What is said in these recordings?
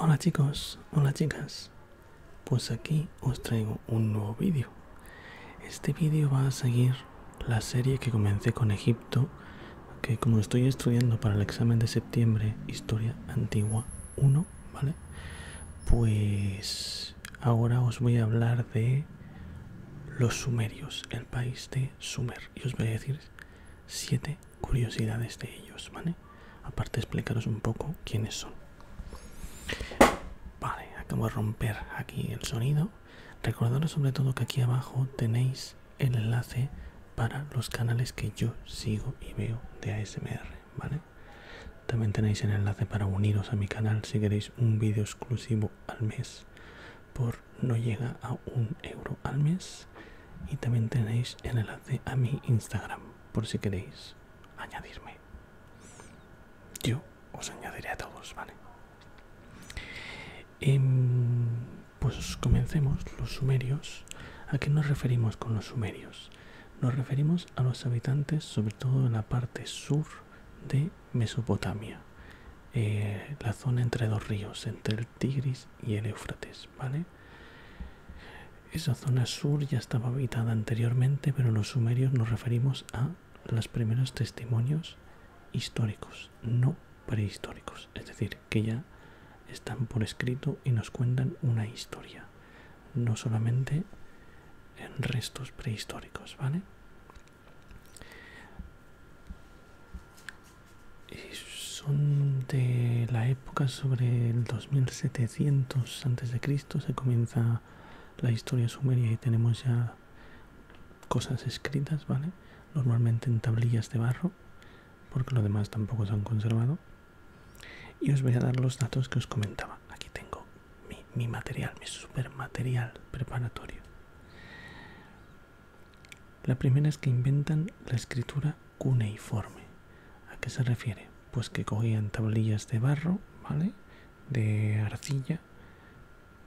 Hola chicos, hola chicas, pues aquí os traigo un nuevo vídeo. Este vídeo va a seguir la serie que comencé con Egipto, que como estoy estudiando para el examen de septiembre Historia Antigua 1, ¿vale? Pues ahora os voy a hablar de los sumerios, el país de Sumer, y os voy a decir 7 curiosidades de ellos, ¿vale? Aparte de explicaros un poco quiénes son. Vale, acabo de romper aquí el sonido. Recordaros sobre todo que aquí abajo tenéis el enlace para los canales que yo sigo y veo de ASMR, ¿vale? También tenéis el enlace para uniros a mi canal si queréis un vídeo exclusivo al mes por no llega a 1 € al mes. Y también tenéis el enlace a mi Instagram por si queréis añadirme. Yo os añadiré a todos, ¿vale? Pues comencemos. Los sumerios. ¿A qué nos referimos con los sumerios? Nos referimos a los habitantes, sobre todo en la parte sur de Mesopotamia, la zona entre dos ríos, entre el Tigris y el Éufrates, ¿vale? Esa zona sur ya estaba habitada anteriormente, pero los sumerios nos referimos a los primeros testimonios históricos, no prehistóricos, es decir, que ya están por escrito y nos cuentan una historia, no solamente en restos prehistóricos, ¿vale? Y son de la época sobre el 2700 a.C. se comienza la historia sumeria y tenemos ya cosas escritas, ¿vale? Normalmente en tablillas de barro, porque lo demás tampoco se han conservado. Y os voy a dar los datos que os comentaba. Aquí tengo mi material, mi super material preparatorio. La primera es que inventan la escritura cuneiforme. ¿A qué se refiere? Pues que cogían tablillas de barro, ¿vale? De arcilla,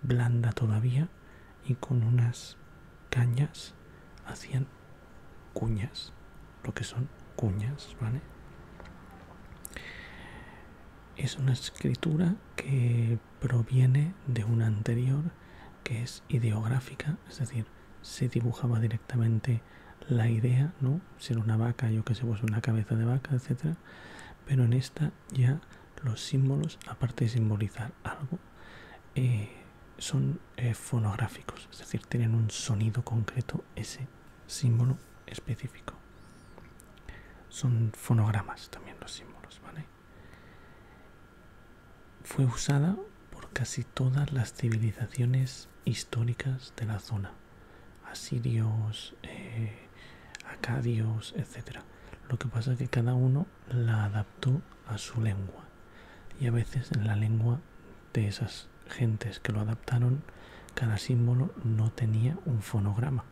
blanda todavía, y con unas cañas hacían cuñas, lo que son cuñas, ¿vale? Es una escritura que proviene de una anterior que es ideográfica, es decir, se dibujaba directamente la idea, ¿no? Si era una vaca, yo que sé, pues una cabeza de vaca, etcétera. Pero en esta ya los símbolos, aparte de simbolizar algo, son fonográficos, es decir, tienen un sonido concreto, ese símbolo específico. Son fonogramas también los símbolos, ¿vale? Fue usada por casi todas las civilizaciones históricas de la zona, asirios, acadios, etc. Lo que pasa es que cada uno la adaptó a su lengua, y a veces en la lengua de esas gentes que lo adaptaron, cada símbolo no tenía un fonograma,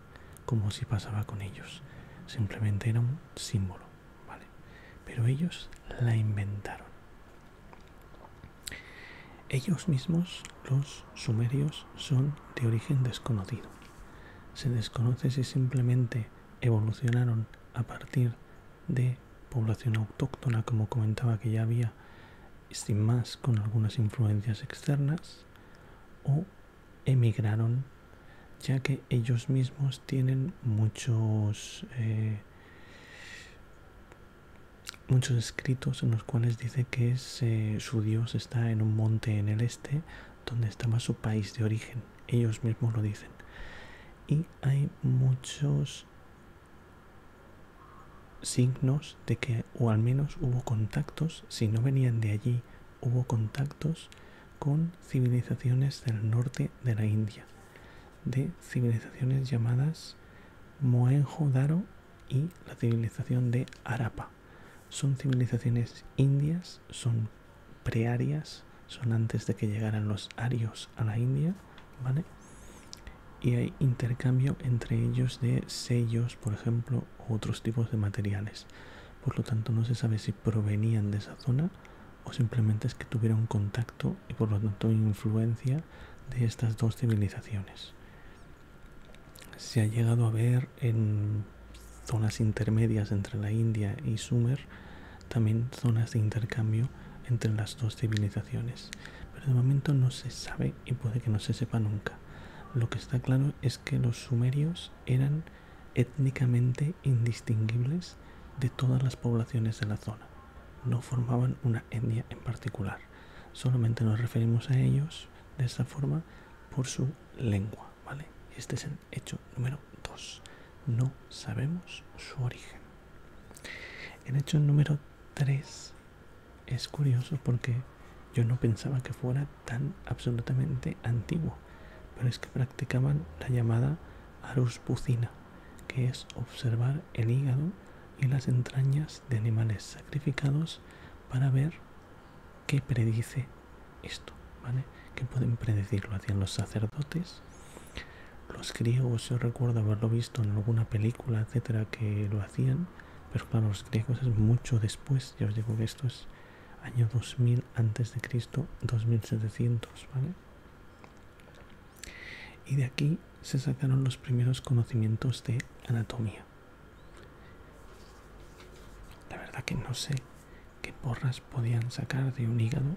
como si pasaba con ellos, simplemente era un símbolo, ¿vale? Pero ellos la inventaron. Ellos mismos, los sumerios, son de origen desconocido. Se desconoce si simplemente evolucionaron a partir de población autóctona, como comentaba que ya había, sin más, con algunas influencias externas, o emigraron, ya que ellos mismos tienen muchos escritos en los cuales dice que su dios está en un monte en el este, donde estaba su país de origen. Ellos mismos lo dicen. Y hay muchos signos de que, o al menos hubo contactos, si no venían de allí, hubo contactos con civilizaciones del norte de la India, de civilizaciones llamadas Mohenjo-Daro y la civilización de Harappa. Son civilizaciones indias, son prearias, son antes de que llegaran los arios a la India, ¿vale? Y hay intercambio entre ellos de sellos, por ejemplo, u otros tipos de materiales. Por lo tanto, no se sabe si provenían de esa zona o simplemente es que tuvieron contacto y por lo tanto influencia de estas dos civilizaciones. Se ha llegado a ver en zonas intermedias entre la India y Sumer también zonas de intercambio entre las dos civilizaciones, pero de momento no se sabe y puede que no se sepa nunca. Lo que está claro es que los sumerios eran étnicamente indistinguibles de todas las poblaciones de la zona. No formaban una etnia en particular. Solamente nos referimos a ellos de esta forma por su lengua, ¿vale? Este es el hecho número 2. No sabemos su origen. El hecho número 3 es curioso porque yo no pensaba que fuera tan absolutamente antiguo, pero es que practicaban la llamada aruspucina, que es observar el hígado y las entrañas de animales sacrificados para ver qué predice esto, ¿vale? ¿Qué pueden predecir? Lo hacían los sacerdotes. Los griegos, yo recuerdo haberlo visto en alguna película, etcétera, que lo hacían, pero claro, los griegos es mucho después. Ya os digo que esto es año 2000 antes de Cristo, 2700, ¿vale? Y de aquí se sacaron los primeros conocimientos de anatomía. La verdad que no sé qué porras podían sacar de un hígado,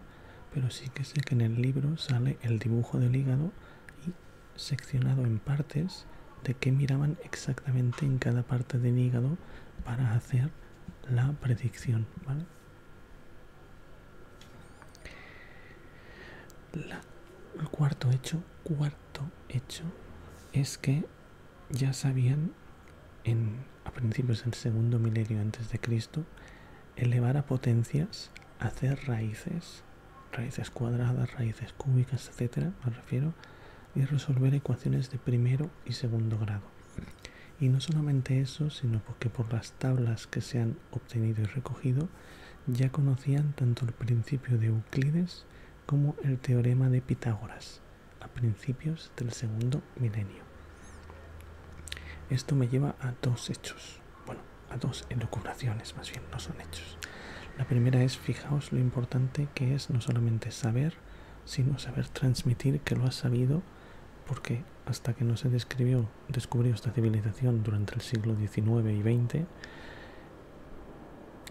pero sí que sé que en el libro sale el dibujo del hígado y seccionado en partes de qué miraban exactamente en cada parte del hígado para hacer la predicción, ¿vale? El cuarto hecho es que ya sabían a principios del segundo milenio antes de Cristo elevar a potencias, hacer raíces cuadradas, raíces cúbicas, etcétera, me refiero, y resolver ecuaciones de primero y segundo grado. Y no solamente eso, sino porque por las tablas que se han obtenido y recogido ya conocían tanto el principio de Euclides como el teorema de Pitágoras a principios del segundo milenio. Esto me lleva a dos hechos, bueno, a dos elucubraciones más bien, no son hechos. La primera es, fijaos lo importante que es no solamente saber, sino saber transmitir que lo has sabido, porque hasta que no se descubrió esta civilización durante el siglo XIX y XX,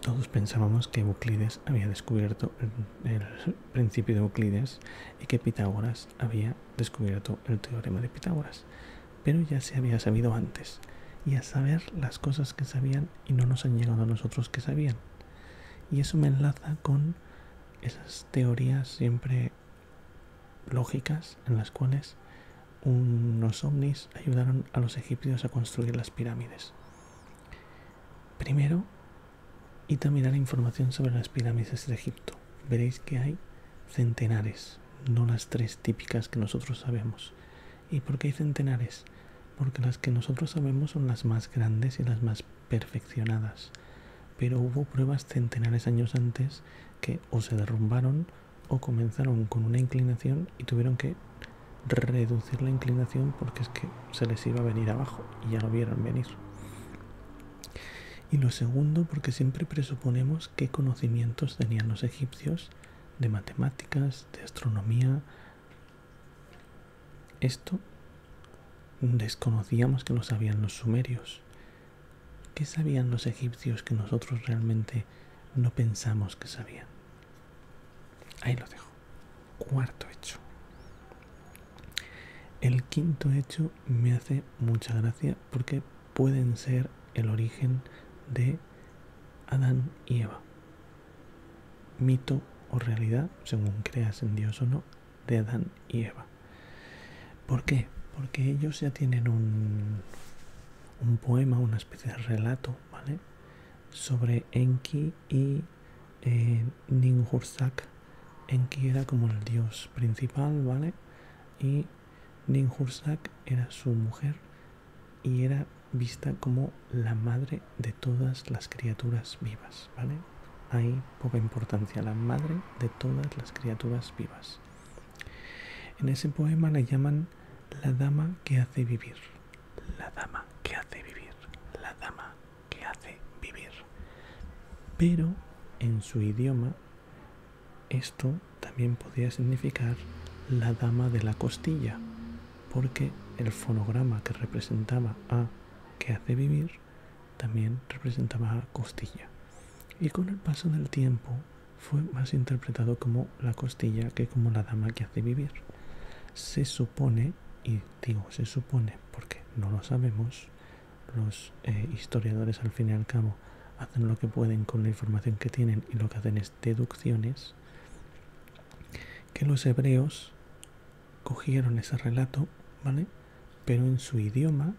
todos pensábamos que Euclides había descubierto el principio de Euclides y que Pitágoras había descubierto el teorema de Pitágoras. Pero ya se había sabido antes, y a saber las cosas que sabían y no nos han llegado a nosotros que sabían. Y eso me enlaza con esas teorías siempre lógicas en las cuales unos ovnis ayudaron a los egipcios a construir las pirámides. Primero, id a mirar información sobre las pirámides de Egipto. Veréis que hay centenares, no las 3 típicas que nosotros sabemos. ¿Y por qué hay centenares? Porque las que nosotros sabemos son las más grandes y las más perfeccionadas. Pero hubo pruebas centenares años antes que o se derrumbaron o comenzaron con una inclinación y tuvieron que reducir la inclinación porque es que se les iba a venir abajo y ya lo vieron venir. Y lo segundo, porque siempre presuponemos qué conocimientos tenían los egipcios de matemáticas, de astronomía. Esto desconocíamos que lo sabían los sumerios. ¿Qué sabían los egipcios que nosotros realmente no pensamos que sabían? Ahí lo dejo. Cuarto hecho. El quinto hecho me hace mucha gracia porque pueden ser el origen de Adán y Eva. Mito o realidad, según creas en Dios o no, de Adán y Eva. ¿Por qué? Porque ellos ya tienen un poema, una especie de relato, ¿vale? Sobre Enki y Ninhursag. Enki era como el dios principal, ¿vale? Y Ninhursag era su mujer y era vista como la madre de todas las criaturas vivas, ¿vale? Hay poca importancia, la madre de todas las criaturas vivas. En ese poema la llaman la dama que hace vivir. La dama que hace vivir. La dama que hace vivir. Pero en su idioma esto también podría significar la dama de la costilla, porque el fonograma que representaba a que hace vivir también representaba a costilla. Y con el paso del tiempo fue más interpretado como la costilla que como la dama que hace vivir. Se supone, y digo se supone porque no lo sabemos, los historiadores al fin y al cabo hacen lo que pueden con la información que tienen y lo que hacen es deducciones, que los hebreos cogieron ese relato, ¿vale? Pero en su idioma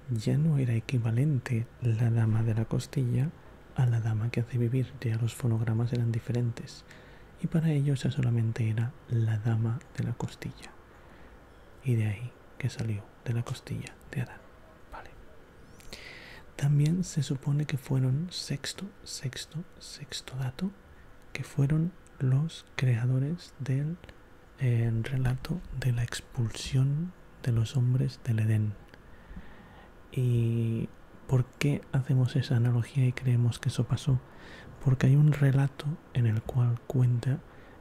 ya no era equivalente la dama de la costilla a la dama que hace vivir, ya los fonogramas eran diferentes y para ellos ya solamente era la dama de la costilla, y de ahí que salió de la costilla de Adán, ¿vale? También se supone que fueron sexto dato, que fueron los creadores del relato de la expulsión de los hombres del Edén. ¿Y por qué hacemos esa analogía y creemos que eso pasó? Porque hay un relato en el cual cuenta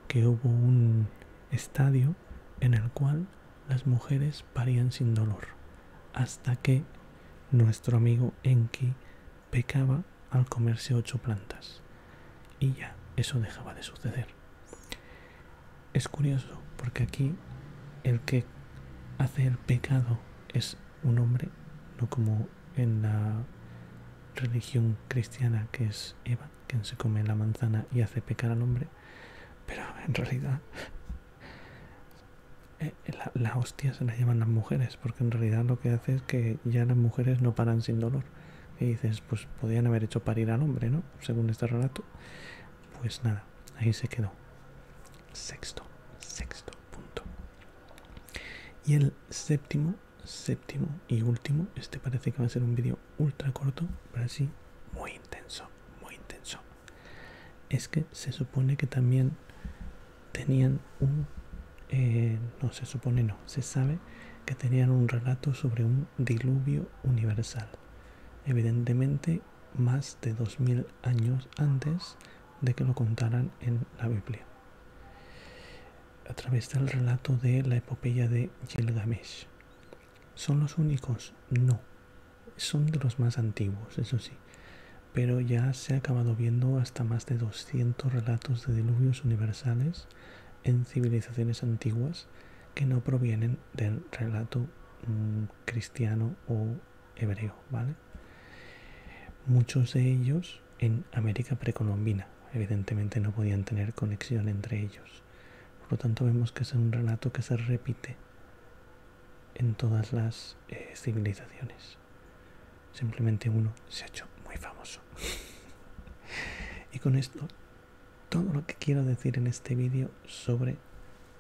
que hubo un estadio en el cual las mujeres parían sin dolor, hasta que nuestro amigo Enki pecaba al comerse 8 plantas y ya eso dejaba de suceder. Es curioso porque aquí el que hace el pecado es un hombre, no como en la religión cristiana que es Eva, quien se come la manzana y hace pecar al hombre, pero en realidad la hostia se la llevan las mujeres, porque en realidad lo que hace es que ya las mujeres no paran sin dolor. Y dices, pues podían haber hecho parir al hombre, ¿no? Según este relato. Pues nada, ahí se quedó. Sexto punto. Y el séptimo y último, este parece que va a ser un vídeo ultra corto, pero sí muy intenso. Es que se supone que también tenían un... no se supone, no, se sabe que tenían un relato sobre un diluvio universal. Evidentemente más de 2000 años antes de que lo contaran en la Biblia, a través del relato de la epopeya de Gilgamesh. ¿Son los únicos? No, son de los más antiguos, eso sí, pero ya se ha acabado viendo hasta más de 200 relatos de diluvios universales en civilizaciones antiguas que no provienen del relato cristiano o hebreo, ¿vale? Muchos de ellos en América precolombina, evidentemente no podían tener conexión entre ellos. Por lo tanto vemos que es un relato que se repite en todas las civilizaciones. Simplemente uno se ha hecho muy famoso. Y con esto, todo lo que quiero decir en este vídeo sobre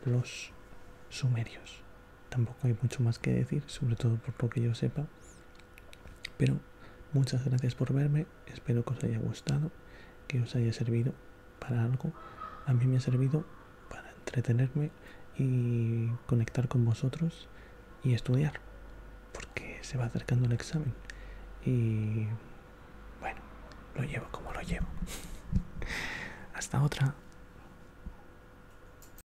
los sumerios. Tampoco hay mucho más que decir, sobre todo por lo que yo sepa. Pero muchas gracias por verme, espero que os haya gustado, que os haya servido para algo. A mí me ha servido para entretenerme y conectar con vosotros y estudiar, porque se va acercando el examen y bueno, lo llevo como lo llevo. Hasta otra.